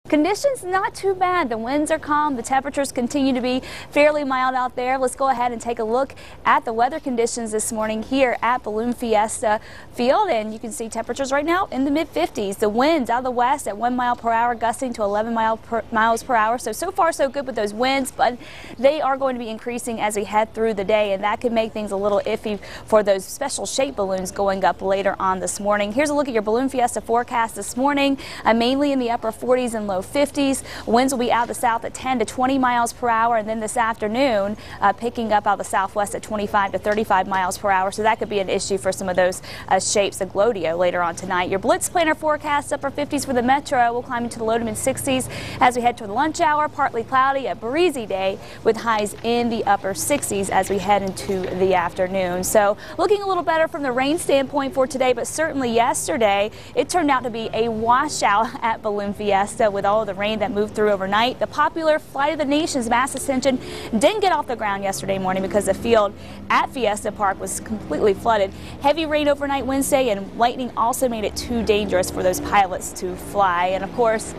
Conditions not too bad. The winds are calm. The temperatures continue to be fairly mild out there. Let's go ahead and take a look at the weather conditions this morning here at Balloon Fiesta Field. And you can see temperatures right now in the mid-50s. The winds out of the west at 1 mile per hour, gusting to 11 miles per hour. So far so good with those winds, but they are going to be increasing as we head through the day, and that could make things a little iffy for those special shape balloons going up later on this morning. Here's a look at your Balloon Fiesta forecast this morning, mainly in the upper 40s and low 50s. Winds will be out of the south at 10 to 20 miles per hour, and then this afternoon picking up out of the southwest at 25 to 35 miles per hour. So that could be an issue for some of those shapes of Glodio later on tonight. Your Blitz planner forecast upper 50s for the metro. Will climb into the low to mid 60s as we head toward the lunch hour. Partly cloudy, a breezy day with highs in the upper 60s as we head into the afternoon. So looking a little better from the rain standpoint for today, but certainly yesterday it turned out to be a washout at Balloon Fiesta with all of the rain that moved through overnight. The popular Flight of the Nations mass ascension didn't get off the ground yesterday morning because the field at Fiesta Park was completely flooded. Heavy rain overnight Wednesday, and lightning also made it too dangerous for those pilots to fly. And of course,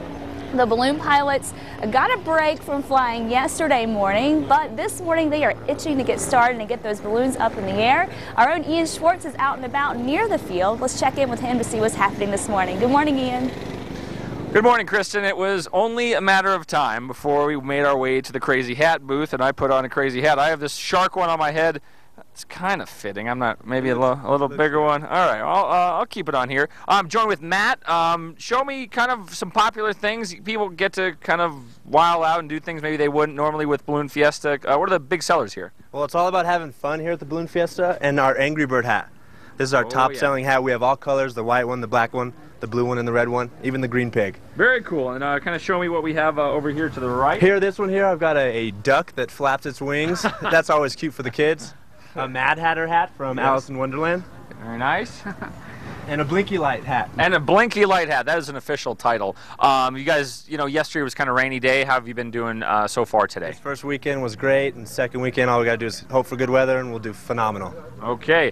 the balloon pilots got a break from flying yesterday morning, but this morning they are itching to get started and get those balloons up in the air. Our own Ian Schwartz is out and about near the field. Let's check in with him to see what's happening this morning. Good morning, Ian. Good morning, Kristen. It was only a matter of time before we made our way to the Crazy Hat booth, and I put on a crazy hat. I have this shark one on my head. It's kind of fitting. I'm not, maybe a little bigger one. All right, I'll keep it on here. I'm joined with Matt. Show me kind of some popular things. People get to kind of while out and do things maybe they wouldn't normally with Balloon Fiesta. What are the big sellers here? Well, it's all about having fun here at the Balloon Fiesta, and our Angry Bird hat. This is our top-selling hat. We have all colors, the white one, the black one, the blue one, and the red one, even the green pig. Very cool. And kind of show me what we have over here to the right. Here, this one here, I've got a duck that flaps its wings. That's always cute for the kids. A Mad Hatter hat from Alice in Wonderland. Very nice. And a Blinky Light hat. And a Blinky Light hat. That is an official title. You guys, yesterday was kind of a rainy day. How have you been doing so far today? This first weekend was great, and second weekend, all we got to do is hope for good weather, and we'll do phenomenal. Okay.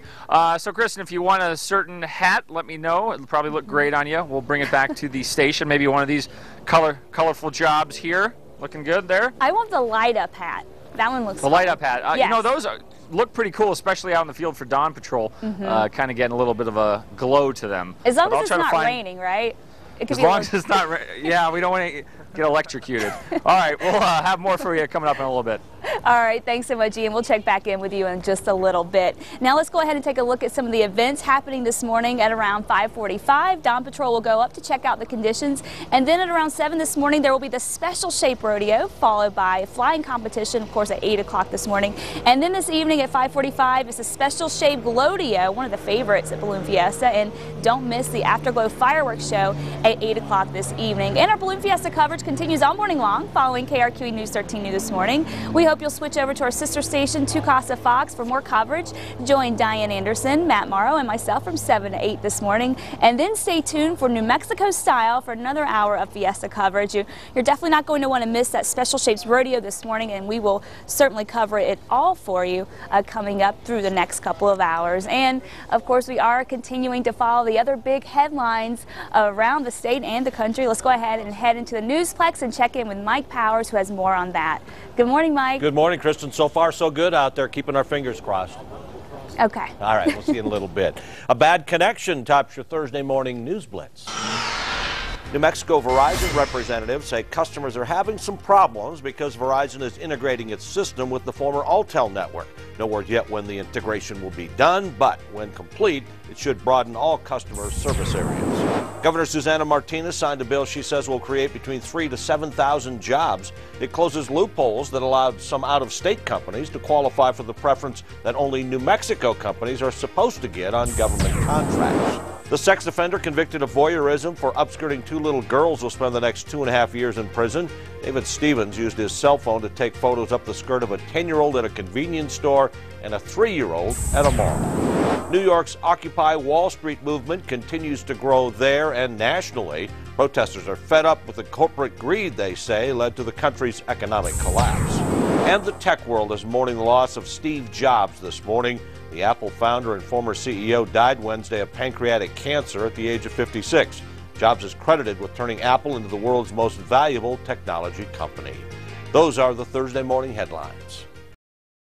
So, Kristen, if you want a certain hat, let me know. It'll probably look great on you. We'll bring it back to the station. Maybe one of these colorful jobs here. Looking good there? I want the light-up hat. That one looks The light-up hat. Yes. Those look pretty cool, especially out in the field for Dawn Patrol. Kind of getting a little bit of a glow to them. As long as it's not raining, right? It could as long as it's not yeah, we don't want to get electrocuted. All right, we'll have more for you coming up in a little bit. All right, thanks so much, Ian. We'll check back in with you in just a little bit. Now let's go ahead and take a look at some of the events happening this morning at around 5:45. Dawn Patrol will go up to check out the conditions, and then at around 7 this morning there will be the special shape rodeo, followed by a flying competition, of course, at 8 o'clock this morning. And then this evening at 5:45 is a special shape Glodio, one of the favorites at Balloon Fiesta, and don't miss the Afterglow fireworks show at 8 o'clock this evening. And our Balloon Fiesta coverage continues all morning long following KRQE News 13 News this morning. We hope you'll switch over to our sister station, Tucasa Fox, for more coverage. Join Diane Anderson, Matt Morrow, and myself from 7 to 8 this morning. And then stay tuned for New Mexico Style for another hour of Fiesta coverage. You're definitely not going to want to miss that Special Shapes Rodeo this morning, and we will certainly cover it all for you coming up through the next couple of hours. And, of course, we are continuing to follow the other big headlines around the state and the country. Let's go ahead and head into the Newsplex and check in with Mike Powers, who has more on that. Good morning, Mike. Good morning, Kristen. So far, so good out there, keeping our fingers crossed. Okay. All right, we'll see you in a little bit. A bad connection tops your Thursday morning news blitz. New Mexico Verizon representatives say customers are having some problems because Verizon is integrating its system with the former Alltel network. No word yet when the integration will be done, but when complete, it should broaden all customer service areas. Governor Susana Martinez signed a bill she says will create between 3,000 to 7,000 jobs. It closes loopholes that allowed some out-of-state companies to qualify for the preference that only New Mexico companies are supposed to get on government contracts. The sex offender convicted of voyeurism for upskirting two little girls will spend the next 2.5 years in prison. David Stevens used his cell phone to take photos up the skirt of a 10-year-old at a convenience store and a 3-year-old at a mall. New York's Occupy Wall Street movement continues to grow there and nationally. Protesters are fed up with the corporate greed, they say, led to the country's economic collapse. And the tech world is mourning the loss of Steve Jobs this morning. The Apple founder and former CEO died Wednesday of pancreatic cancer at the age of 56. Jobs is credited with turning Apple into the world's most valuable technology company. Those are the Thursday morning headlines.